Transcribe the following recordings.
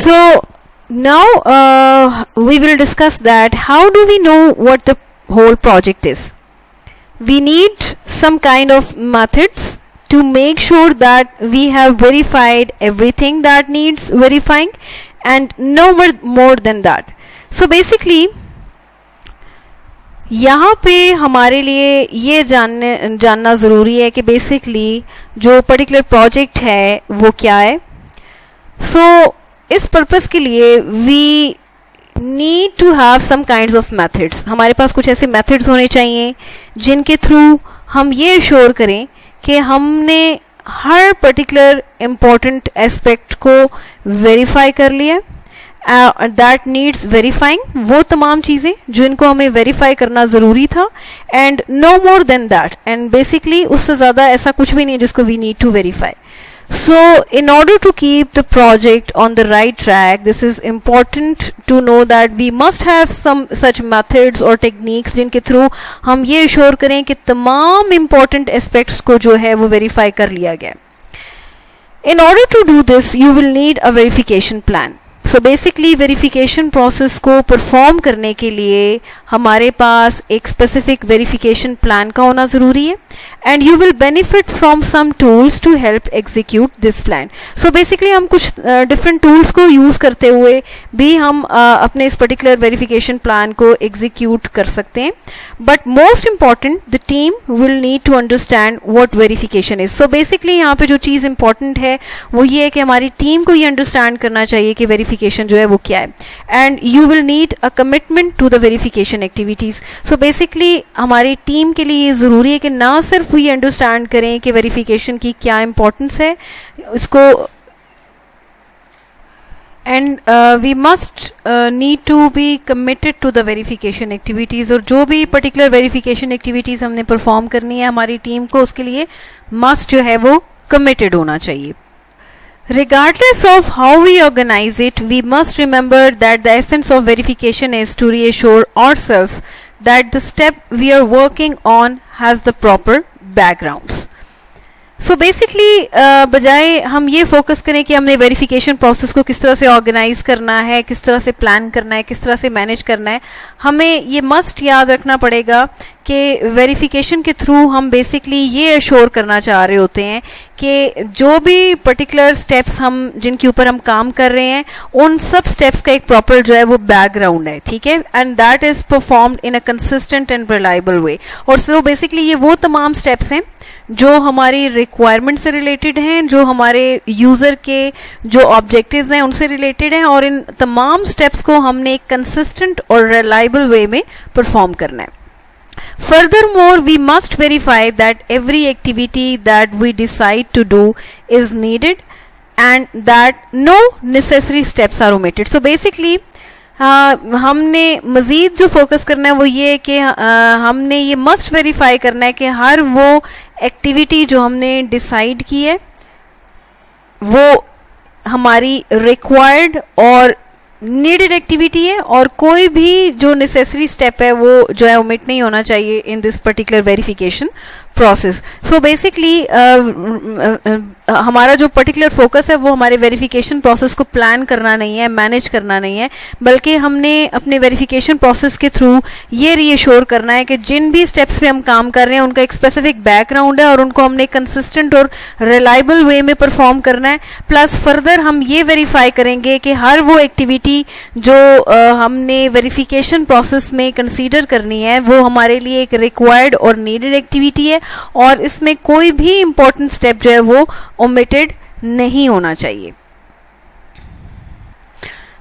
So now we will discuss that how do we know what the whole project is. We need some kind of methods to make sure that we have verified everything that needs verifying and no more than that. So basically यहाँ पे हमारे लिए ये जानना ज़रूरी है कि basically जो पर्टिकुलर प्रोजेक्ट है वो क्या है. सो इस पर्पस के लिए we need to have some kinds of methods. हमारे पास कुछ ऐसे मेथड्स होने चाहिए जिनके थ्रू हम ये श्योर करें कि हमने हर पर्टिकुलर इम्पोर्टेंट एस्पेक्ट को वेरीफाई कर लिया. दैट नीड्स वेरीफाइंग, वो तमाम चीज़ें जिनको हमें वेरीफाई करना ज़रूरी था, and no more than that. And basically उससे ज़्यादा ऐसा कुछ भी नहीं जिसको we need to verify. So in order to keep the project on the right track, this is important to know that we must have some such methods or techniques जिनके through हम ये assure करें कि तमाम important aspects को जो है वो verify कर लिया गया. In order to do this, you will need a verification plan. So basically verification process को परफॉर्म करने के लिए हमारे पास एक स्पेसिफिक वेरिफिकेशन प्लान का होना ज़रूरी है, and you will benefit from some tools to help execute this plan. So basically हम कुछ डिफरेंट टूल्स को यूज़ करते हुए भी हम अपने इस पर्टिकुलर वेरिफिकेशन प्लान को एग्जीक्यूट कर सकते हैं. But most important, the team will need to understand what verification is. So basically यहाँ पे जो चीज़ इंपॉर्टेंट है वो ये है कि हमारी टीम को ये अंडरस्टैंड करना चाहिए कि वेरिफिकेशन जो है वो क्या है, and you will need a commitment to the verification activities. So basically हमारी टीम के लिए ये ज़रूरी है कि ना सिर्फ ये अंडरस्टैंड करें कि वेरिफिकेशन की क्या इंपॉर्टेंस है इसको, and we must need to be committed to the verification activities. और जो भी पर्टिकुलर वेरिफिकेशन एक्टिविटीज़ हमने परफॉर्म करनी है हमारी टीम को, उसके लिए मस्ट जो है वो कमिटेड होना चाहिए. Regardless of how we organize it, we must remember that the essence of verification is to reassure ourselves that the step we are working on has the proper backgrounds. So basically बजाय हम ये focus करें कि हमने verification process को किस तरह से ऑर्गेनाइज करना है, किस तरह से प्लान करना है, किस तरह से मैनेज करना है, हमें ये मस्ट याद रखना पड़ेगा कि वेरिफिकेशन के थ्रू हम बेसिकली ये अश्योर करना चाह रहे होते हैं कि जो भी पर्टिकुलर स्टेप्स हम जिनके ऊपर हम काम कर रहे हैं उन सब स्टेप्स का एक प्रॉपर जो है वो बैकग्राउंड है, ठीक है, and that is performed in a consistent and reliable way. और सो बेसिकली ये वो तमाम स्टेप्स हैं जो हमारी रिक्वायरमेंट से रिलेटेड हैं, जो हमारे यूज़र के जो ऑब्जेक्टिव्स हैं उनसे रिलेटेड हैं, और इन तमाम स्टेप्स को हमने एक कंसिस्टेंट और रिलायबल वे में परफॉर्म करना है. Furthermore, we must verify that every activity that we decide to do is needed and that no necessary steps are omitted. So basically हमने मज़ीद जो फोकस करना है वो ये है कि हमने ये मस्ट वेरीफाई करना है कि हर वो एक्टिविटी जो हमने डिसाइड की है वो हमारी रिक्वायर्ड और नीडेड एक्टिविटी है, और कोई भी जो नेसेसरी स्टेप है वो जो है ओमिट नहीं होना चाहिए in this particular verification process. So basically हमारा जो पर्टिकुलर फोकस है वो हमारे वेरिफिकेशन प्रोसेस को प्लान करना नहीं है, मैनेज करना नहीं है, बल्कि हमने अपने वेरिफिकेशन प्रोसेस के थ्रू ये रीअश्योर करना है कि जिन भी स्टेप्स पे हम काम कर रहे हैं उनका एक स्पेसिफिक बैकग्राउंड है और उनको हमने कंसिस्टेंट और रिलायबल वे में परफॉर्म करना है. प्लस फर्दर हम ये वेरीफाई करेंगे कि हर वो एक्टिविटी जो हमने वेरिफिकेशन प्रोसेस में कंसीडर करनी है वो हमारे लिए एक रिक्वायर्ड और नीडेड एक्टिविटी है, और इसमें कोई भी इंपॉर्टेंट स्टेप जो है वो omitted नहीं होना चाहिए.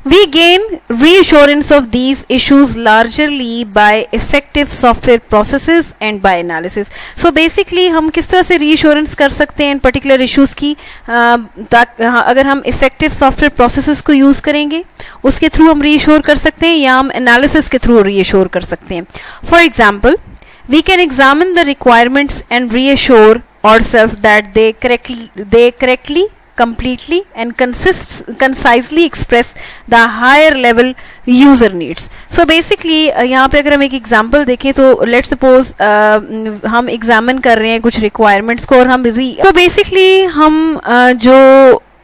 We gain reassurance of these issues largely by effective software processes and by analysis. So basically हम किस तरह से reassurance कर सकते हैं इन particular issues की, अगर हम effective software processes को use करेंगे उसके थ्रू हम reassure कर सकते हैं, या हम analysis के थ्रू reassure कर सकते हैं. For example, we can examine the requirements and reassure ourselves that they correctly, completely and concisely express the higher level user needs. So basically यहाँ पे अगर हम एक एग्जांपल देखें तो let's suppose हम एग्जामिन कर रहे हैं कुछ रिक्वायरमेंट्स को और हम तो बेसिकली हम जो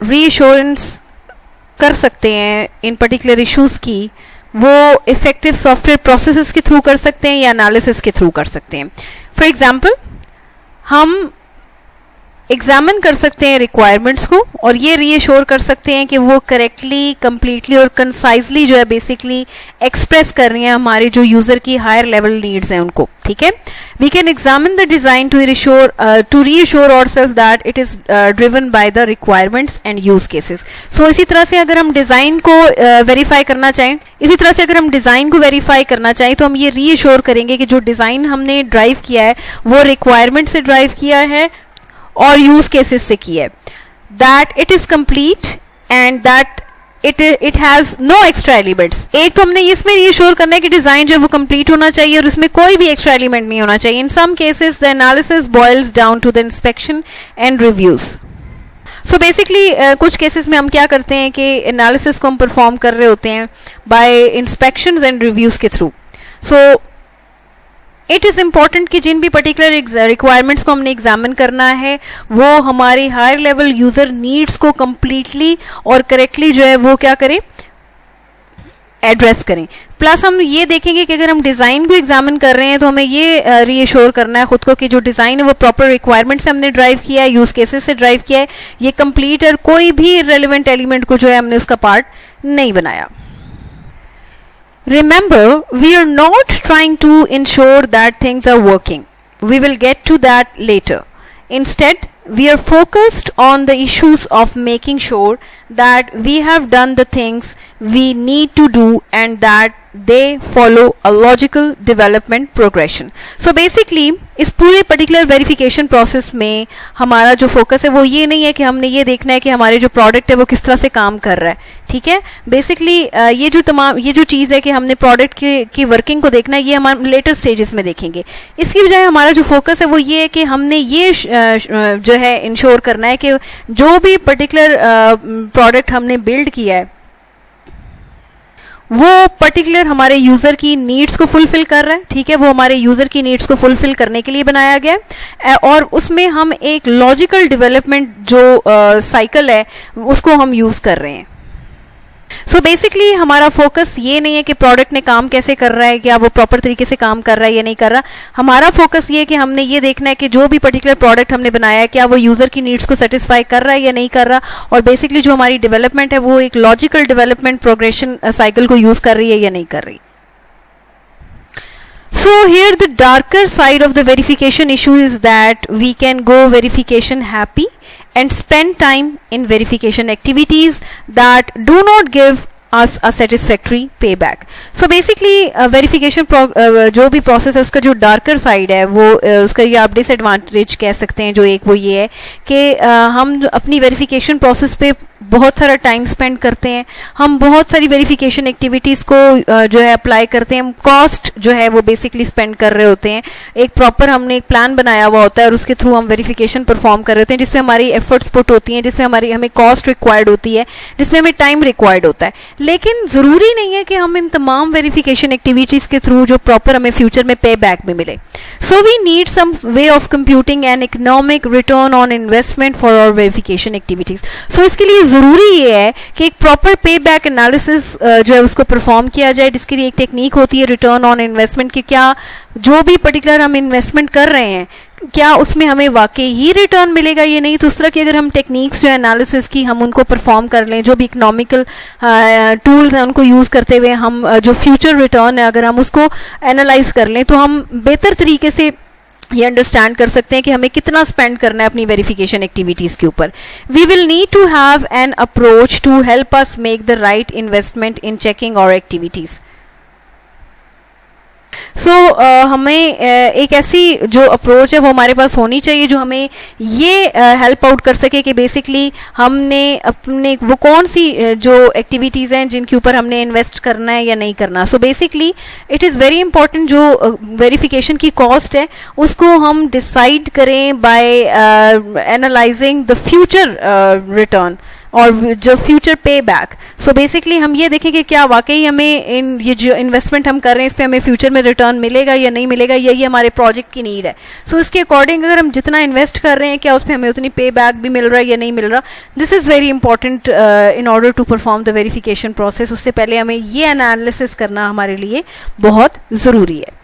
रीअश्योरेंस कर सकते हैं इन पर्टिकुलर इश्यूज की, वो इफेक्टिव सॉफ्टवेयर प्रोसेसेस के थ्रू कर सकते हैं या एनालिसिस के थ्रू कर सकते हैं. फॉर एग्जाम्पल, हम एग्जामिन कर सकते हैं रिक्वायरमेंट्स को और ये रीअश्योर कर सकते हैं कि वो करेक्टली, कंप्लीटली और कंसाइजली जो है बेसिकली एक्सप्रेस कर रही हैं हमारे जो यूजर की हायर लेवल नीड्स हैं उनको. ठीक है, we can examine the design to reassure ourselves that it is driven by the requirements and use cases. So इसी तरह से अगर हम डिजाइन को वेरीफाई करना चाहें तो हम ये रीअश्योर करेंगे कि जो डिजाइन हमने ड्राइव किया है वो रिक्वायरमेंट से ड्राइव किया है और यूज केसेस से किया है, that it is complete and that it has no extra elements. एक तो हमने इसमें रीअश्योर करना है कि डिजाइन जो है वो कंप्लीट होना चाहिए और इसमें कोई भी एक्स्ट्रा एलिमेंट नहीं होना चाहिए. In some cases the analysis boils down to the inspection and reviews. So basically कुछ केसेस में हम क्या करते हैं कि एनालिसिस को हम परफॉर्म कर रहे होते हैं बाय इंस्पेक्शंस एंड रिव्यूज के through. So it is important कि जिन भी पर्टिकुलर रिक्वायरमेंट्स को हमने एग्जामिन करना है वो हमारी हायर लेवल यूजर नीड्स को कंप्लीटली और करेक्टली जो है वो क्या करें, एड्रेस करें. प्लस हम ये देखेंगे कि अगर हम डिज़ाइन को एग्जामिन कर रहे हैं तो हमें ये रीअश्योर करना है खुद को कि जो डिज़ाइन है वो प्रॉपर रिक्वायरमेंट से हमने ड्राइव किया है, यूज केसेस से ड्राइव किया है, ये कंप्लीट और कोई भी रेलिवेंट एलिमेंट को जो है हमने उसका पार्ट नहीं बनाया. Remember, we are not trying to ensure that things are working. We will get to that later. Instead, we are focused on the issues of making sure that we have done the things we need to do and that they follow a logical development progression. So basically, इस पूरे particular verification process में हमारा जो focus है वो ये नहीं है कि हमने ये देखना है कि हमारे जो प्रोडक्ट है वो किस तरह से काम कर रहा है. ठीक है, बेसिकली ये जो चीज़ है कि हमने प्रोडक्ट की वर्किंग को देखना है, ये हम लेटर स्टेजेस में देखेंगे. इसकी बजाय हमारा जो फोकस है वो ये है कि हमने ये जो है इंश्योर करना है कि जो भी पर्टिकुलर प्रोडक्ट हमने बिल्ड किया है वो पर्टिकुलर हमारे यूजर की नीड्स को फुलफिल कर रहा है. ठीक है, वो हमारे यूजर की नीड्स को फुलफिल करने के लिए बनाया गया है और उसमें हम एक लॉजिकल डेवलपमेंट जो साइकिल है उसको हम यूज कर रहे हैं. सो बेसिकली हमारा फोकस ये नहीं है कि प्रोडक्ट ने काम कैसे कर रहा है, क्या वो प्रॉपर तरीके से काम कर रहा है या नहीं कर रहा. हमारा फोकस ये है कि हमने ये देखना है कि जो भी पर्टिकुलर प्रोडक्ट हमने बनाया है क्या वो यूजर की नीड्स को सेटिस्फाई कर रहा है या नहीं कर रहा. और बेसिकली जो हमारी डेवलपमेंट है वो एक लॉजिकल डेवलपमेंट प्रोग्रेशन साइकिल को यूज कर रही है या नहीं कर रही. So here the darker side of the verification issue is that we can go verification happy and spend time in verification activities that do not give us a satisfactory payback. So basically verification जो भी process है उसका जो darker side है वो उसका ये आप disadvantage कह सकते हैं. जो एक वो ये है कि हम अपनी verification process पे बहुत सारा टाइम स्पेंड करते हैं, हम बहुत सारी वेरिफिकेशन एक्टिविटीज़ को जो है अप्लाई करते हैं, हम कॉस्ट जो है वो बेसिकली स्पेंड कर रहे होते हैं. एक प्रॉपर हमने एक प्लान बनाया हुआ होता है और उसके थ्रू हम वेरिफिकेशन परफॉर्म कर रहे होते हैं जिसमें हमारी एफर्ट्स पुट होती हैं, जिसमें हमें कॉस्ट रिक्वायर्ड होती है, जिसमें हमें टाइम रिक्वायर्ड होता है. लेकिन ज़रूरी नहीं है कि हम इन तमाम वेरिफिकेशन एक्टिविटीज़ के थ्रू जो प्रॉपर हमें फ्यूचर में पे बैक भी मिले. So we need some way of computing an economic return on investment for our verification activities. So इसके लिए ज़रूरी ये है कि एक प्रॉपर पे बैक एनालिसिस जो है उसको परफॉर्म किया जाए, जिसके लिए एक टेक्निक होती है रिटर्न ऑन इन्वेस्टमेंट कि क्या जो भी पर्टिकुलर हम इन्वेस्टमेंट कर रहे हैं क्या उसमें हमें वाकई ही रिटर्न मिलेगा या नहीं. तो उस तरह की अगर हम टेक्निक्स जो है एनालिसिस की हम उनको परफॉर्म कर लें, जो भी इकोनॉमिकल टूल्स हैं उनको यूज़ करते हुए हम जो फ्यूचर रिटर्न है अगर हम उसको एनालाइज कर लें तो हम बेहतर तरीके से ये अंडरस्टैंड कर सकते हैं कि हमें कितना स्पेंड करना है अपनी वेरिफिकेशन एक्टिविटीज़ के ऊपर. We will need to have an approach to help us make the right investment in checking और एक्टिविटीज़. सो हमें एक ऐसी जो अप्रोच है वो हमारे पास होनी चाहिए जो हमें ये हेल्प आउट कर सके कि बेसिकली हमने अपने वो कौन सी जो एक्टिविटीज़ हैं जिनके ऊपर हमने इन्वेस्ट करना है या नहीं करना. So basically it is very important जो वेरिफिकेशन की कॉस्ट है उसको हम डिसाइड करें by analysing the future return और जो फ्यूचर पे बैक। सो बेसिकली हम ये देखें कि क्या वाकई हमें इन ये जो इन्वेस्टमेंट हम कर रहे हैं इस पे हमें फ्यूचर में रिटर्न मिलेगा या नहीं मिलेगा, यही हमारे प्रोजेक्ट की नीड है। सो इसके अकॉर्डिंग अगर हम जितना इन्वेस्ट कर रहे हैं क्या उस पर हमें उतनी पे बैक भी मिल रहा है या नहीं मिल रहा, this is very important in order to perform the verification process. उससे पहले हमें ये एनालिसिस करना हमारे लिए बहुत ज़रूरी है।